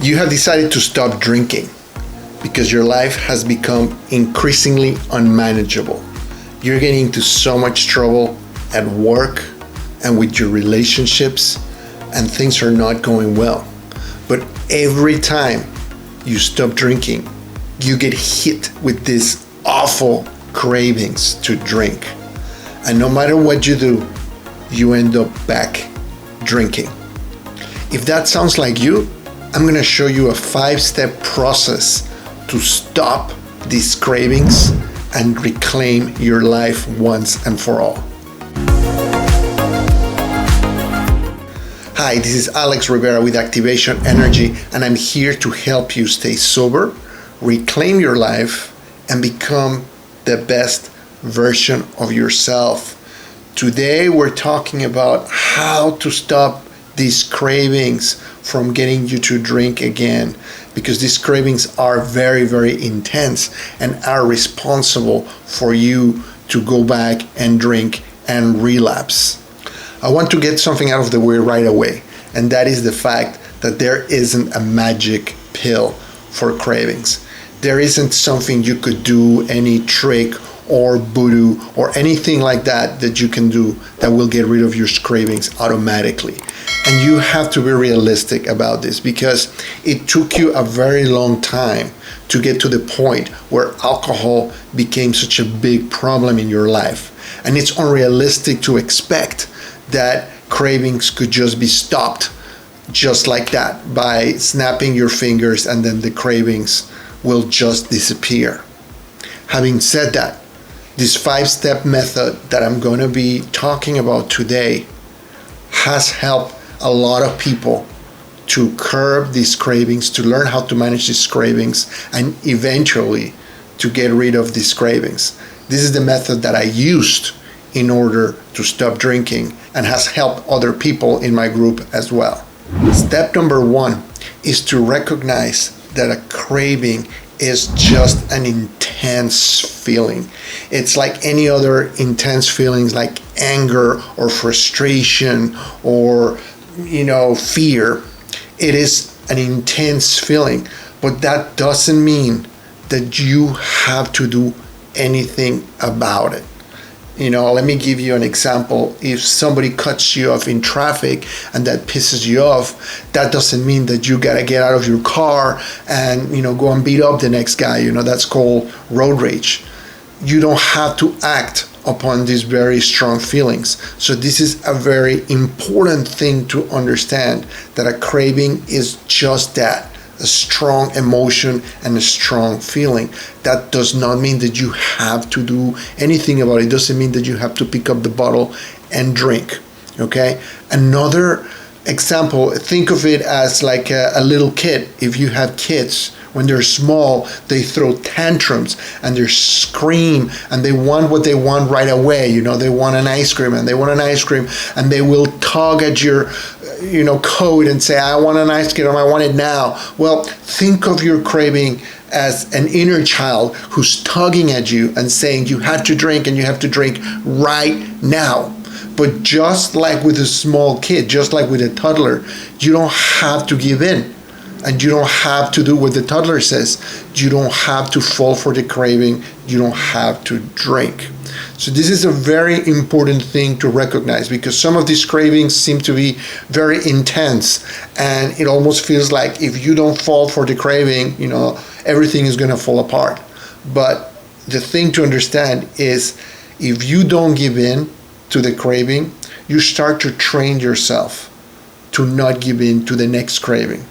You have decided to stop drinking because your life has become increasingly unmanageable. You're getting into so much trouble at work and with your relationships, and things are not going well. But every time you stop drinking, you get hit with these awful cravings to drink. And no matter what you do, you end up back drinking. If that sounds like you, I'm going to show you a 5-step process to stop these cravings and reclaim your life once and for all. Hi, this is Alex Rivera with Activation Energy, and I'm here to help you stay sober, reclaim your life, and become the best version of yourself. Today, we're talking about how to stop these cravings from getting you to drink again, because these cravings are very, very intense and are responsible for you to go back and drink and relapse. I want to get something out of the way right away, and that is the fact that there isn't a magic pill for cravings. There isn't something you could do, any trick or voodoo or anything like that you can do that will get rid of your cravings automatically. And you have to be realistic about this, because it took you a very long time to get to the point where alcohol became such a big problem in your life. And it's unrealistic to expect that cravings could just be stopped just like that by snapping your fingers and then the cravings will just disappear. Having said that, this 5-step method that I'm going to be talking about today has helped a lot of people to curb these cravings, to learn how to manage these cravings, and eventually to get rid of these cravings. This is the method that I used in order to stop drinking and has helped other people in my group as well. Step number 1 is to recognize that a craving is just an intense feeling. It's like any other intense feelings like anger or frustration or fear. It is an intense feeling, but that doesn't mean that you have to do anything about it. Let me give you an example. If somebody cuts you off in traffic and that pisses you off, that doesn't mean that you gotta get out of your car and go and beat up the next guy. That's called road rage. You don't have to act upon these very strong feelings. So this is a very important thing to understand, that a craving is just that, a strong emotion and a strong feeling. That does not mean that you have to do anything about it. It doesn't mean that you have to pick up the bottle and drink. Okay? Another example, think of it as like a little kid. If you have kids, when they're small, they throw tantrums and they scream and they want what they want right away. They want an ice cream and they want an ice cream, and they will tug at your coat and say, I want an ice cream, I want it now. Well, think of your craving as an inner child who's tugging at you and saying you have to drink and you have to drink right now. But just like with a small kid, just like with a toddler, you don't have to give in. And you don't have to do what the toddler says. You don't have to fall for the craving. You don't have to drink. So this is a very important thing to recognize, because some of these cravings seem to be very intense, and it almost feels like if you don't fall for the craving, everything is going to fall apart. But the thing to understand is, if you don't give in to the craving, you start to train yourself to not give in to the next craving.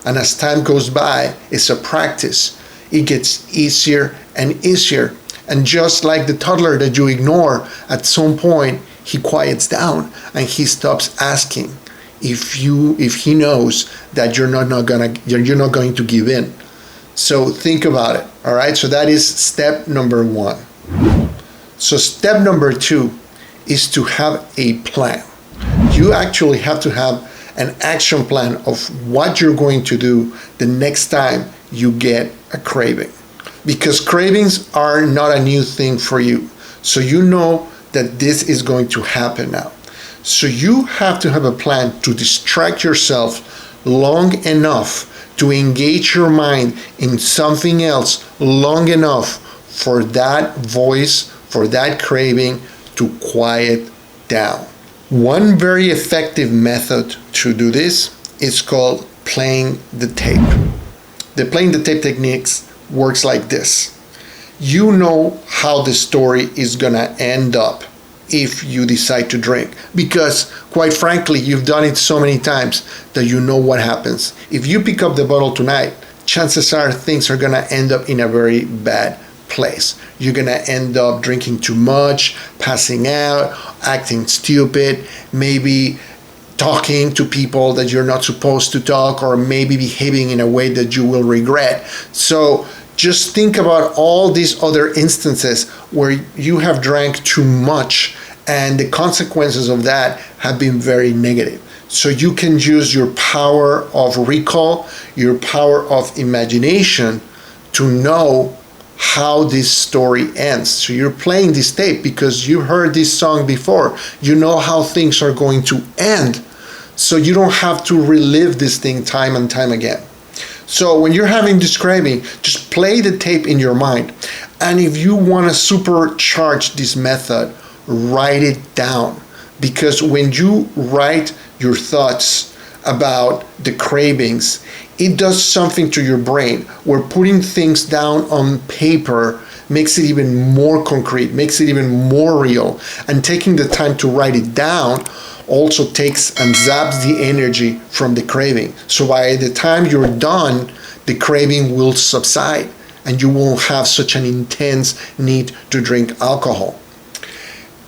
And as time goes by, it's a practice. It gets easier and easier. And just like the toddler that you ignore, at some point he quiets down and he stops asking if he knows that you're not going to give in. So think about it. All right. So that is step number 1. So step number 2 is to have a plan. You actually have to have an action plan of what you're going to do the next time you get a craving. Because cravings are not a new thing for you. So you know that this is going to happen now. So you have to have a plan to distract yourself long enough to engage your mind in something else long enough for that voice, for that craving to quiet down. One very effective method to do this is called playing the tape. The playing the tape techniques works like this. You know how the story is gonna end up if you decide to drink, because quite frankly you've done it so many times that you know what happens. If you pick up the bottle tonight, chances are things are gonna end up in a very bad place. You're gonna end up drinking too much, passing out, acting stupid, maybe talking to people that you're not supposed to talk, or maybe behaving in a way that you will regret. So just think about all these other instances where you have drank too much and the consequences of that have been very negative. So you can use your power of recall, your power of imagination to know how this story ends. So you're playing this tape because you heard this song before. You know how things are going to end. So you don't have to relive this thing time and time again. So when you're having this craving, just play the tape in your mind. And if you want to supercharge this method, write it down. Because when you write your thoughts about the cravings, it does something to your brain where putting things down on paper makes it even more concrete, makes it even more real. And taking the time to write it down also takes and zaps the energy from the craving. So by the time you're done, the craving will subside and you won't have such an intense need to drink alcohol.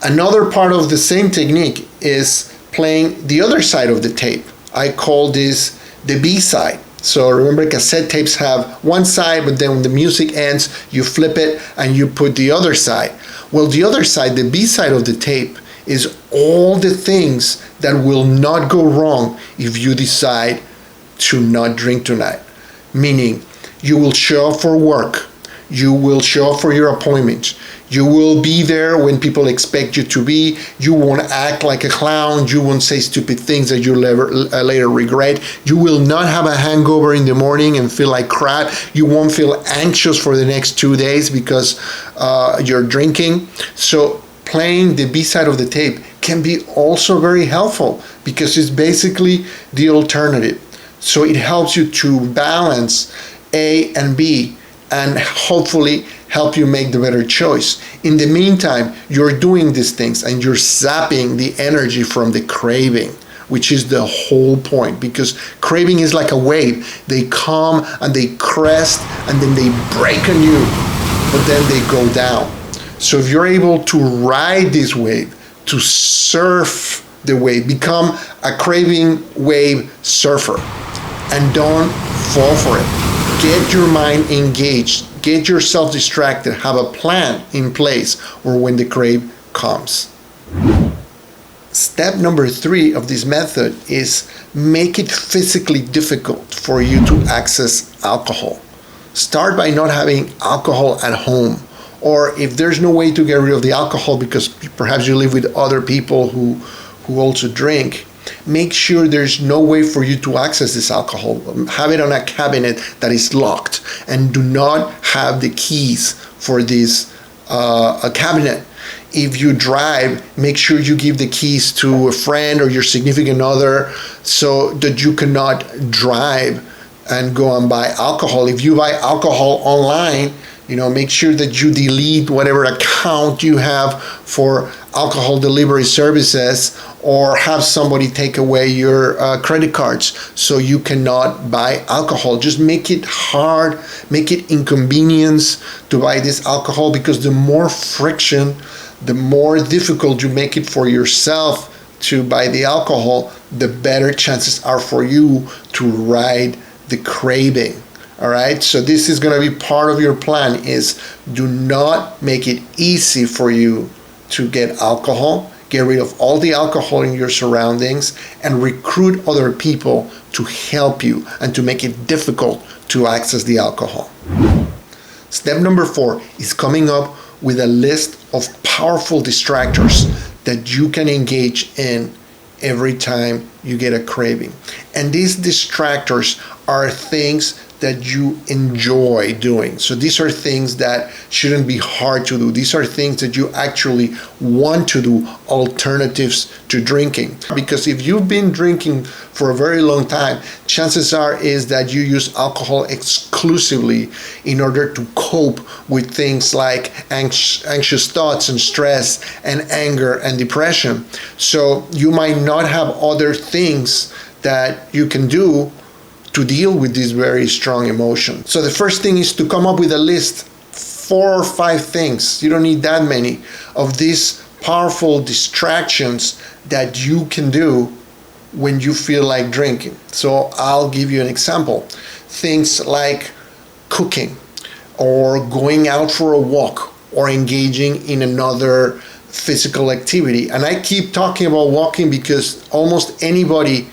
Another part of the same technique is playing the other side of the tape. I call this the B side. So remember, cassette tapes have one side, but then when the music ends, you flip it and you put the other side. Well, the other side, the B side of the tape, is all the things that will not go wrong if you decide to not drink tonight. Meaning, you will show up for work, you will show up for your appointments, you will be there when people expect you to be, you won't act like a clown, you won't say stupid things that you'll later regret, you will not have a hangover in the morning and feel like crap, you won't feel anxious for the next 2 days because you're drinking. So playing the B side of the tape can be also very helpful because it's basically the alternative. So it helps you to balance A and B and hopefully help you make the better choice. In the meantime, you're doing these things and you're zapping the energy from the craving, which is the whole point, because craving is like a wave. They come and they crest and then they break on you, but then they go down. So if you're able to ride this wave, to surf the wave, become a craving wave surfer and don't fall for it. Get your mind engaged, get yourself distracted, have a plan in place for when the crave comes. Step number 3 of this method is make it physically difficult for you to access alcohol. Start by not having alcohol at home. Or if there's no way to get rid of the alcohol because perhaps you live with other people who also drink, make sure there's no way for you to access this alcohol. Have it on a cabinet that is locked and do not have the keys for this cabinet. If you drive, make sure you give the keys to a friend or your significant other so that you cannot drive and go and buy alcohol. If you buy alcohol online, make sure that you delete whatever account you have for alcohol delivery services, or have somebody take away your credit cards so you cannot buy alcohol. Just make it hard, make it inconvenience to buy this alcohol, because the more friction, the more difficult you make it for yourself to buy the alcohol, the better chances are for you to ride the craving. All right, so this is going to be part of your plan, is do not make it easy for you to get alcohol. Get rid of all the alcohol in your surroundings and recruit other people to help you and to make it difficult to access the alcohol. Step number 4 is coming up with a list of powerful distractors that you can engage in every time you get a craving. And these distractors are things that you enjoy doing. So these are things that shouldn't be hard to do. These are things that you actually want to do, alternatives to drinking. Because if you've been drinking for a very long time, chances are is that you use alcohol exclusively in order to cope with things like anxious thoughts and stress and anger and depression. So you might not have other things that you can do to deal with these very strong emotions. So the first thing is to come up with a list, 4 or 5 things, you don't need that many, of these powerful distractions that you can do when you feel like drinking. So I'll give you an example. Things like cooking, or going out for a walk, or engaging in another physical activity. And I keep talking about walking because almost anybody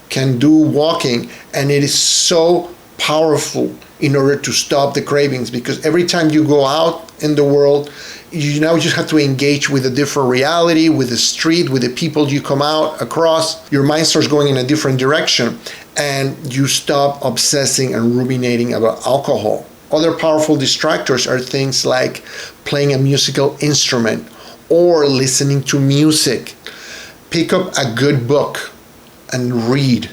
can do walking, and it is so powerful in order to stop the cravings, because every time you go out in the world, you now just have to engage with a different reality, with the street, with the people you come out across. Your mind starts going in a different direction, and you stop obsessing and ruminating about alcohol. Other powerful distractors are things like playing a musical instrument or listening to music. Pick up a good book and read.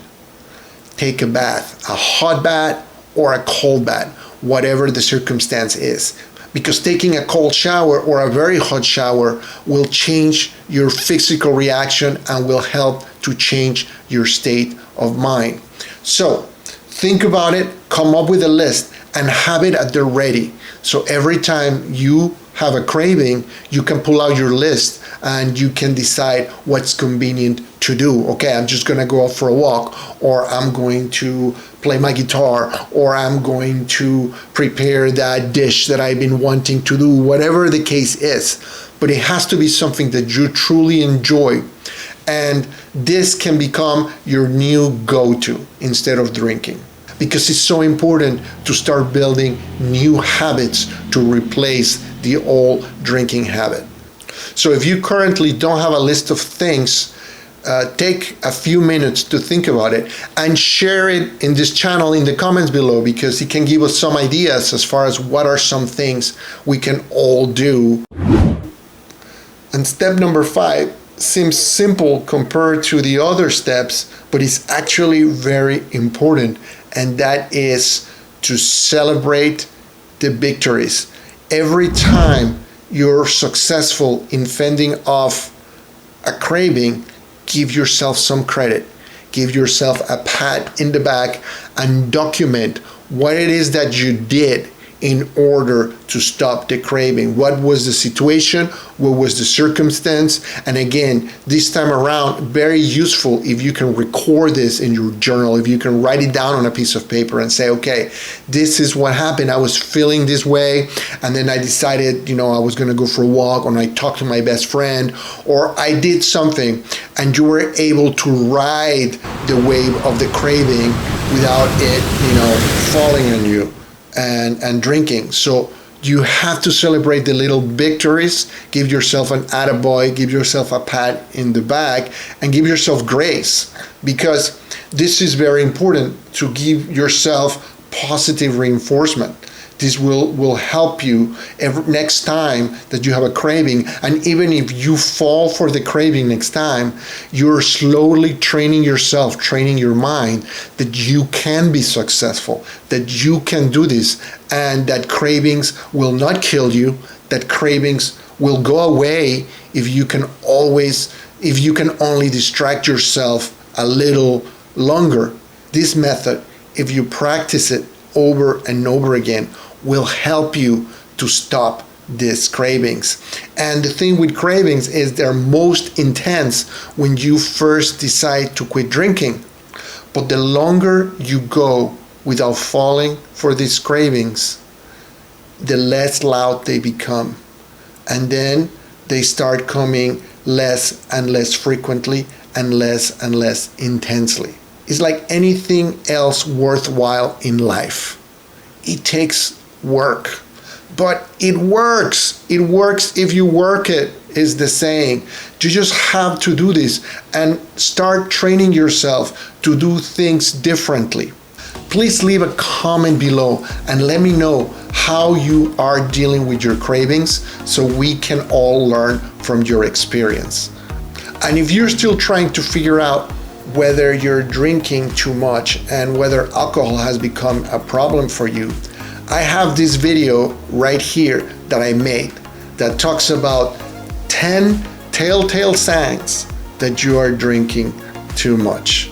Take a bath, a hot bath or a cold bath, whatever the circumstance is. Because taking a cold shower or a very hot shower will change your physical reaction and will help to change your state of mind. So think about it, come up with a list, and have it at the ready. So every time you have a craving, you can pull out your list and you can decide what's convenient to do. Okay, I'm just gonna go out for a walk, or I'm going to play my guitar, or I'm going to prepare that dish that I've been wanting to do, whatever the case is. But it has to be something that you truly enjoy. And this can become your new go-to instead of drinking. Because it's so important to start building new habits to replace the old drinking habit. So if you currently don't have a list of things, take a few minutes to think about it and share it in this channel in the comments below, because it can give us some ideas as far as what are some things we can all do. And step number 5 seems simple compared to the other steps, but it's actually very important, and that is to celebrate the victories. Every time you're successful in fending off a craving, give yourself some credit. Give yourself a pat in the back and document what it is that you did in order to stop the craving. What was the situation? What was the circumstance? And again, this time around, very useful if you can record this in your journal, if you can write it down on a piece of paper and say, okay, this is what happened. I was feeling this way, and then I decided, I was gonna go for a walk, or I talked to my best friend, or I did something, and you were able to ride the wave of the craving without it, falling on you and drinking. So you have to celebrate the little victories, give yourself an attaboy, give yourself a pat in the back, and give yourself grace, because this is very important to give yourself positive reinforcement. This will help you next time that you have a craving. And even if you fall for the craving next time, you're slowly training yourself, training your mind that you can be successful, that you can do this, and that cravings will not kill you, that cravings will go away if you can only distract yourself a little longer. This method, if you practice it over and over again, will help you to stop these cravings. And the thing with cravings is they're most intense when you first decide to quit drinking. But the longer you go without falling for these cravings, the less loud they become. And then they start coming less and less frequently and less intensely. It's like anything else worthwhile in life. It takes work. But it works. It works if you work it, is the saying. You just have to do this and start training yourself to do things differently. Please leave a comment below and let me know how you are dealing with your cravings so we can all learn from your experience. And if you're still trying to figure out whether you're drinking too much and whether alcohol has become a problem for you, I have this video right here that I made that talks about 10 telltale signs that you are drinking too much.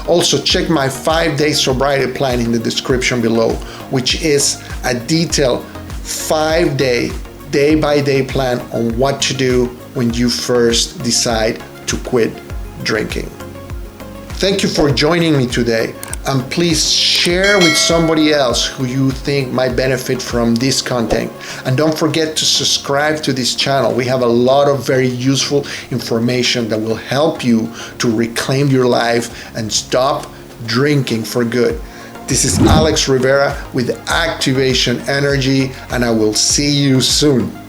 Also, check my 5-day sobriety plan in the description below, which is a detailed 5-day, day-by-day plan on what to do when you first decide to quit drinking. Thank you for joining me today, and please share with somebody else who you think might benefit from this content. And don't forget to subscribe to this channel. We have a lot of very useful information that will help you to reclaim your life and stop drinking for good. This is Alex Rivera with Activation Energy, and I will see you soon.